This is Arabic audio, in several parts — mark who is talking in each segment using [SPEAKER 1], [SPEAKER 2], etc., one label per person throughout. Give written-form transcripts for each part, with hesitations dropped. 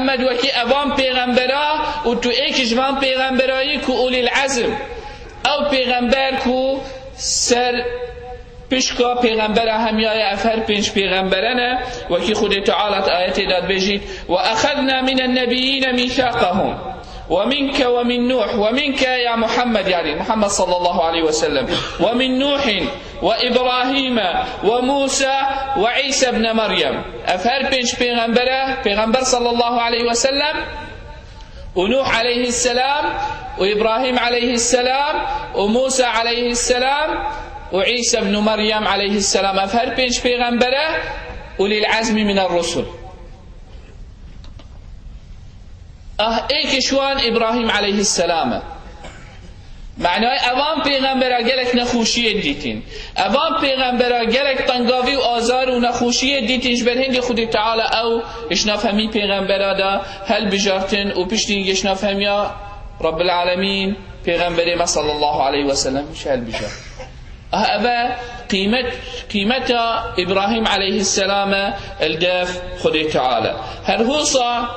[SPEAKER 1] محمد وکی اوام پیغمبرا و تو ایکش وام پیغمبرایی که اولی العزم او پیغمبر که سر پشکا پیغمبر همیای افر پنج پیغمبرانه وکی خود تعالی آیت داد بجید و اخذنا من النبیین میثاقهم ومنك ومن نوح ومنك يا محمد يعني محمد صلى الله عليه وسلم ومن نوح وإبراهيم وموسى وعيسى ابن مريم أفهر بينش پیغمبر صلى الله عليه وسلم ونوح عليه السلام وإبراهيم عليه السلام وموسى عليه السلام وعيسى ابن مريم عليه السلام أفهر بينش پیغمبره وللعزم من الرسل ایکشوان ابراهیم علیه السلام معنای اوام پیغمبرا گلک نخوشی دیتین اوام پیغمبرا گلک تنگاوی و آزار و نخوشی دیتینش بر هندی خود تعالی او اشنافهمی پیغمبرا دا هل بجارتن و پشتی اشنافهمی رب العالمین پیغمبری ما صلی الله علیه وسلم هل بجار اوه قیمت ابراهیم علیه السلام الداف خود تعالی هر هوصا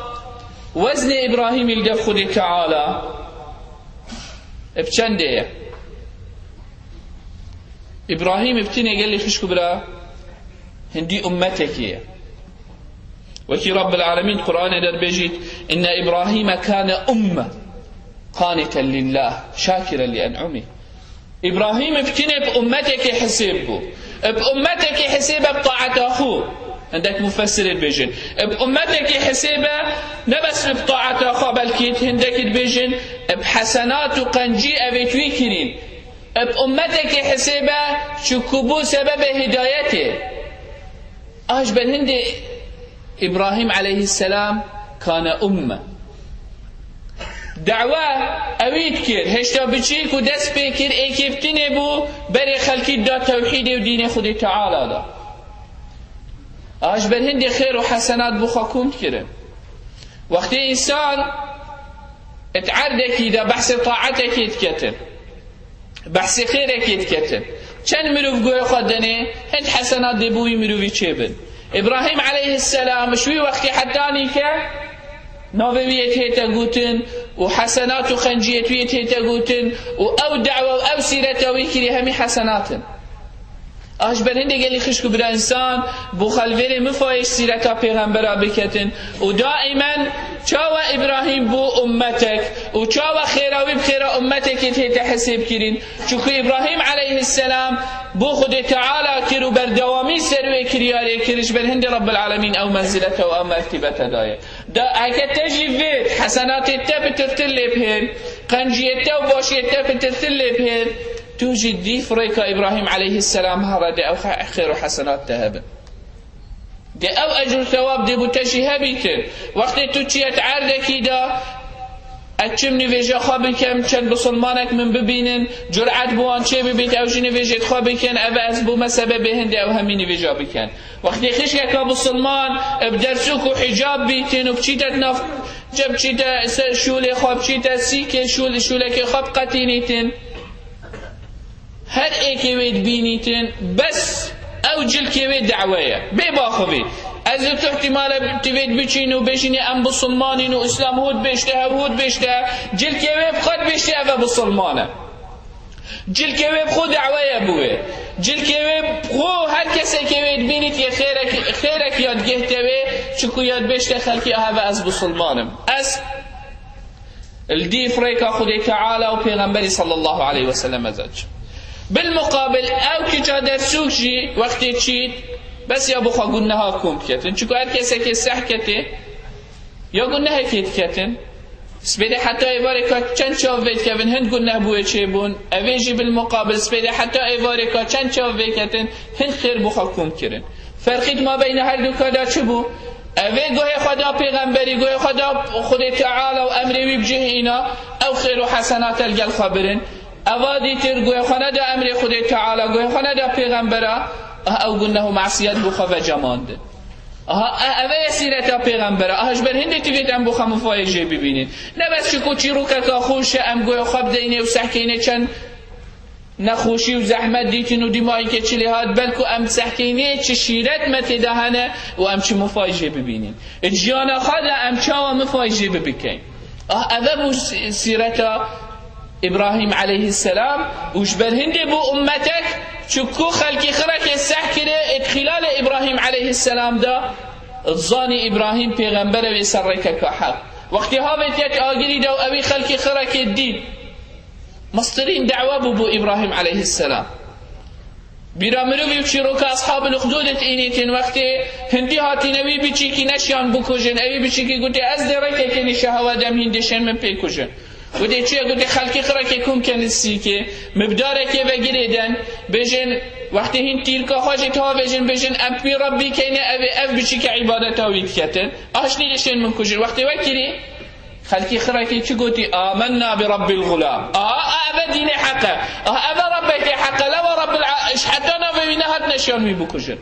[SPEAKER 1] وزن إبراهيم الدف خود تعالى بچنده إبراهيم ابتنى قال لي خش كبرى هندي أمتك وكي رب العالمين قرآن در بيجيت إن إبراهيم كان أمة قانتا لله شاكرا لأنعمه إبراهيم ابتنى بأمتك حسيبه بأمتك حسيبه بطاعة أخوه عندك مفسر بيجن بأمتك حسابه نبس بطاعة أخوة بلكي عندك بيجن بحسنات وقنجي أبيتوي كرين بأمتك حسابه شكوبو سبب هدايته أجبر هند إبراهيم عليه السلام كان أمة دعوة أويد كير هشتا بچيك ودس بكير ايكيفتين بو بري خلقي دا توحيد ودين خود تعالى دا أجبر هندي خير وحسنات بخاكم كرم وقت إنسان اتعردك إذا بحث طاعتك يتكتن بحث خيرك يتكتن چند مروف قوي خدنه هند حسنات دبوي مروفي چبن إبراهيم عليه السلام شوي وقت حداني كه نوبويت هيتا قوتن وحسنات وخنجيت ويت هيتا قوتن وأو دعوة وأو سيرة ويكري همي حسنات أجبر هندي قال لي خشكو بلا إنسان بخلفيري مفايش سيرتا پیغمبرا بكتن ودائما چاوا إبراهيم بو أمتك وچاوا خيراوي بخيرا أمتك يتهيتا حسيب كرين چوكو إبراهيم عليه السلام بو خود تعالى كرو بردوامي سروي كرياري كرش بل هندي رب العالمين أو منزلته أو مرتبته داية دا أكا تجيبت حسنات التبترتل بهن قنجيته وباشيته بترتل بهن توجد دي فريقة إبراهيم عليه السلام هرد أو خير وحسنات تهب دي أو أجر ثواب دي بتشيها بيتن وقت تشيت عردك دا أتشم نفيجا خابكم كان بسلمانك من ببينن جرعت بوان شي ببيت أو جي نفيجت خابكن أبا أسبو ما سبب هند أو همي نفيجا بكن وقت خشكك بسلمان بدرسوك وحجاب بيتن وبشيتت نف جب شيتا شولي خاب شيتا سيكي شولك خاب قتينيتن هر ایکی وید بینیتن بس او جل که وید دعویه بی باخوی از تو احتمال توید بچین و بشینی ام بسلمانین و اسلام هود بشته هود بشته جل که وید خود بشته او بسلمانه جل که وید خود دعویه بوه جل که وید خو هر کسی که وید بینید یه خیرک یاد گهته وی چکو یاد بشته خلقی او از بسلمانم از الدی فريقا خود تعالی و پیغمبری صلی الله علیه وسلم ازج بالمقابل او که جا در سوکشی وقتی چید بس یا بخوا گنه ها کم کتن چکو هر کسی که سح کته یا گنه ها کت کتن سپیده حتی ایواره که چند چاو بید کتن هند گنه بوه چه بون اویجی بالمقابل سپیده حتی ایواره که چند چاو بید کتن هند خیر بخوا کم کرن فرقید ما بین هر دو کادا چه بو اوی گوه خدا پیغمبری گوه خدا خود تعالی و امری بجه اینا او خیر و حسنات الگل خبرن اوادی تر گوی خانه دا امر خود تعالی گوی خانه دا پیغمبره او گنه معصیت بخوا و جماند اوه سیرت پیغمبره اجبر هندی تیوید ام بخوا مفایجه ببینید نه بس چکو چی رو که خوشه ام گوی خواب دینه و سحکینه چند نخوشی و زحمت دیتین و دیمایی که چلی هات بلکو ام سحکینه چه شیرت متدهنه و ام چه مفاجه ببینین جیانا خدا ام چاوا مفاجه ببکین اوه سیرتا ابراهیم علیه السلام وش برهنده بو امتك چکو خلقی خرک سحکره ادخلال ابراهیم علیه السلام دا الظانی ابراهیم پیغمبر و سرک که حق وقتی ها بیتیت آگری دا و اوی خلقی خرک دید مصدرین دعوه بو ابراهیم علیه السلام بیرا مروی و چیرو که اصحاب الاخدودت اینیتین وقتی هندی هاتی نوی بچی که نشیان بکوشن اوی بچی که گوتی از درکه که نشهوا دم هندشن من پی کشن گوتی چیه گوتی خلقی خرکی کم کنسی که مبداره که بگریدن بجن وقتی هند تیرکا خواجت ها بجن امپی ربی کنه اوی اف بچی که عبادت هاوید کتن آشنی دشن من کشن وقتی وکری خلقی خرکی چی گوتی آمنا برب الغلام اوه دین حقه اوه ربک حقه لو رب اشحتانا ببینه هات نشان می بکشن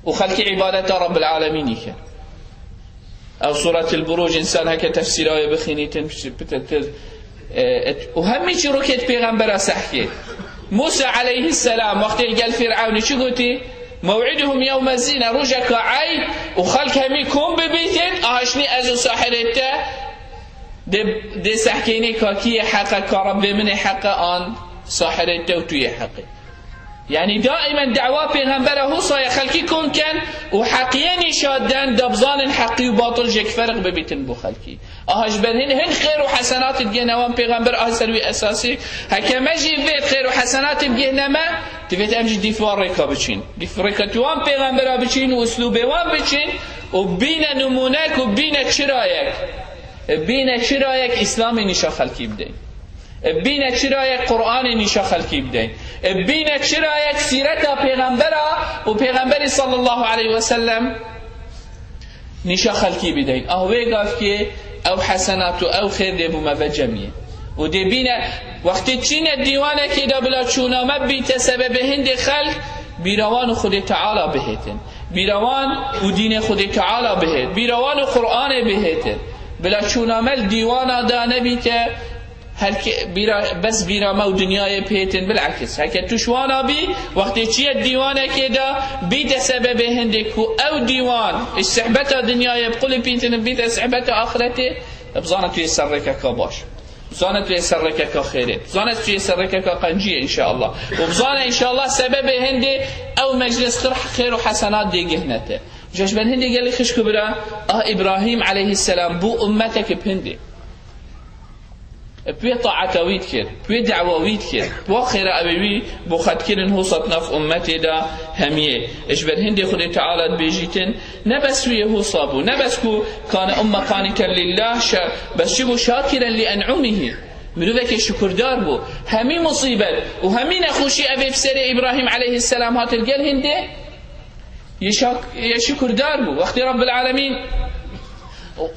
[SPEAKER 1] و خلقی عبادت رب العالمینی که او سورة البروج انسان هكا تفسير آية بخينيتن وهمي چي روكيت پیغمبر سحكي موسى عليه السلام وقت قال فرعون شو قلتي موعدهم يوم الزينة رجك عيد وخلق همي كون ببيتين اهشني ازو ساحرته دي سحكيني كاكي حقا كرب من حقا آن ساحرته وتوي حقي يعني دائما دعوة پیغمبر هو صايا خلقي كون كان وحقيا شادن دبزان حقي وباطل جك فرق ببيتن بو خلقي اهاج بنهن هن خير وحسنات الجنوان پیغمبر اهسلوي اساسي هكا مجي بيت خير وحسنات الجنما تبيت امجي ديفوار ريكا بچين ديفريكتوان پیغمبر بچين واسلوبوان بچين وبينا نمونك وبينا چرايك بينا چرايك اسلامي نشا خلقي بدين بینه چرایک قرآن نیشا خلقی بدین بینه چرایک سیرتا پیغمبرا و پیغمبری صلی الله علیه وسلم نیشا خلقی بدین اوه گفت که او حسنات و او خیر دی بوما و جمعیه و دی بینه وقتی چین دیوانه که دا بلا چونامه بیت سبب هند خلق بیروان خود تعالی بهتن بیروان و دین خود تعالی بهت بیروان و قرآن بهتن بلا چونامه دیوانه دا نبیت بس بیرامه و دنیای پیتن بالعکس هکه توشوانا بی وقتی چیه دیوانه که دا بیت سبب هنده که او دیوان استحبت دنیای بقول پیتن بیت استحبت آخرته بزانت توی سرکه که باش بزانت توی سرکه که خیره بزانت توی سرکه که قنجیه انشاءالله و بزانت انشاءالله سبب هنده او مجلس طرح خیر و حسنات دیگه هنده جاش بن هنده گلی خشکو برا ابراهیم علیه السلام بو امتک بهنده بوی طاعتاوید کرد بوی دعواوید کرد بو خیر ابوی بو خد کردن حوصت نف امتی دا همیه اش بر هندی خود تعالی بیجیتن نبس وی حوصابو نبس کو کان قانتا لله بس بو شاکرا لانعمه منو که شکردار بو همی مصیبت و همی نخوشی ابی بسر ابراهیم علیه السلام هات الگل هنده یشکردار بو وقتی رب العالمین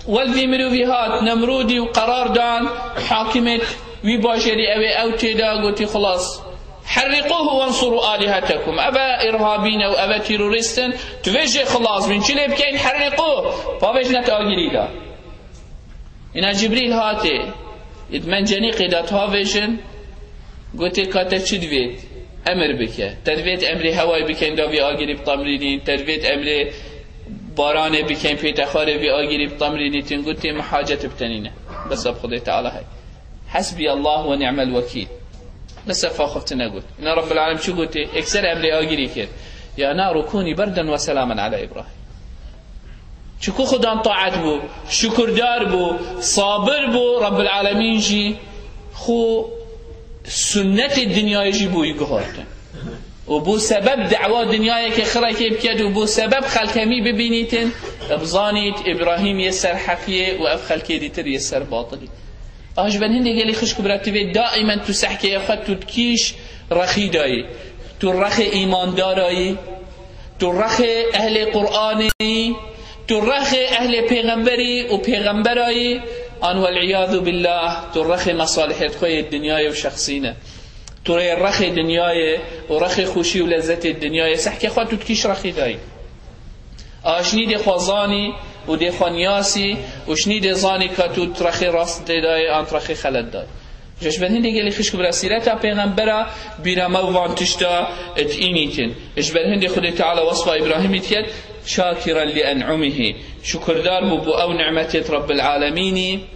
[SPEAKER 1] والذي مروي هات نمرودي وقرار دان حاكمت وي باشري او تيدا قلت خلاص حرقوه وانصروا آلهتكم أبا إرهابين أو أبا تيروريستن توجه خلاص من چلي بكين حرقوه فاوجنا تاقري دا إنا جبريل هاتي إدمان جني قيدات هاوجن قلت كاتا چدويت أمر بك تدويت أمري هواي بكين داوي آقري بطمرينين تدويت أمري بارانه بکن پیتخاره بی آگیری بطمرینیتین گوتی محاجت بتنینه بس اب خدا تعالی های حسبی الله و نعم الوکیل بس فاخفت نگوت این رب العالم چو گوتی اکثر امری آگیری کرد یا نار کونی بردا و سلاما علی ابراهیم چکو خدا طاعت بو شکردار بو صابر بو رب العالمین جی خو سنت دنیای جی بوی گهارتن و بو سبب دعوة دنیای که خرکی بکد و بو سبب خلکمی ببینیتن ابزانیت ابراهیم یسر حقیه و اف خلکی دیتر یسر باطلی اجبن هندی گلی خشک براتبه دائما تو سحکه خود تو تکیش رخی دایی تو رخ ایماندارایی تو رخ اهل قرآنی تو رخ اهل پیغمبری و پیغمبرایی آن والعیاذ بالله تو رخ مصالحت خوی دنیای و شخصینه تو رخ دنیای و رخ خوشی و لذت دنیای سحکه خود تو تکیش رخی دایی آشنی دی خوازانی و دی خوانیاسی و شنی دی زانی که تو رخی راست دایی آن رخی خلد دایی جاش بن هندي قال خشك برسيرتها پیغمبره بيرما وانتشتا اتينيتن ايش بن هندي خدي تعالى وصف ابراهيم يتيت شاكرا لانعمه شكر دار بو او نعمه رب العالمين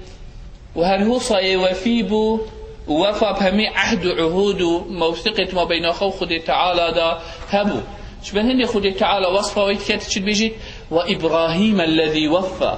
[SPEAKER 1] وهل هو صاي وفيبو ووفى بهمي عهد وعهود وموثقه ما بين اخو خدي تعالى دا هبو ايش بن هندي خدي تعالى وصفه ويتيت شد بيجي وابراهيم الذي وفى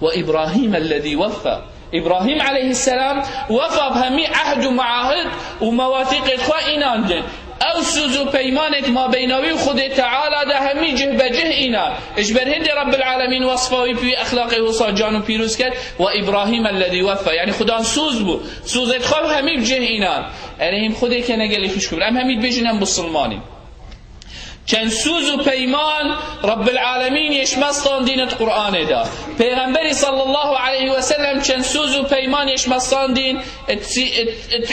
[SPEAKER 1] وابراهيم الذي وفى إبراهيم عليه السلام وفى بهمي عهد ومعاهد ومواثيق خائنان دين أو سوزو بيمانة ما بينوي وخد تعالى ده همي جه بجه إنا إيش برهند رب العالمين وصفه في أخلاقه وصاجان وبيروز كد وإبراهيم الذي وفى يعني خدا سوز بو سوز ادخل همي بجه إنا يعني هم خده كنا قال خش كبر أم همي بجنم بالسلماني چند سوز و پیمان رب العالمین یشمستان دین قرآن دا پیغمبری صلی الله علیه و سلم چند سوز و پیمان یشمستان دین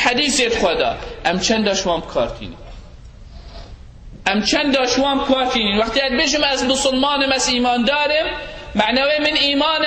[SPEAKER 1] حدیث خدا ام چند داشوام کارتینی ام چند داشوام کارتینی وقتی اد بجم از مسلمانم از ایمان دارم معنوی من ایمان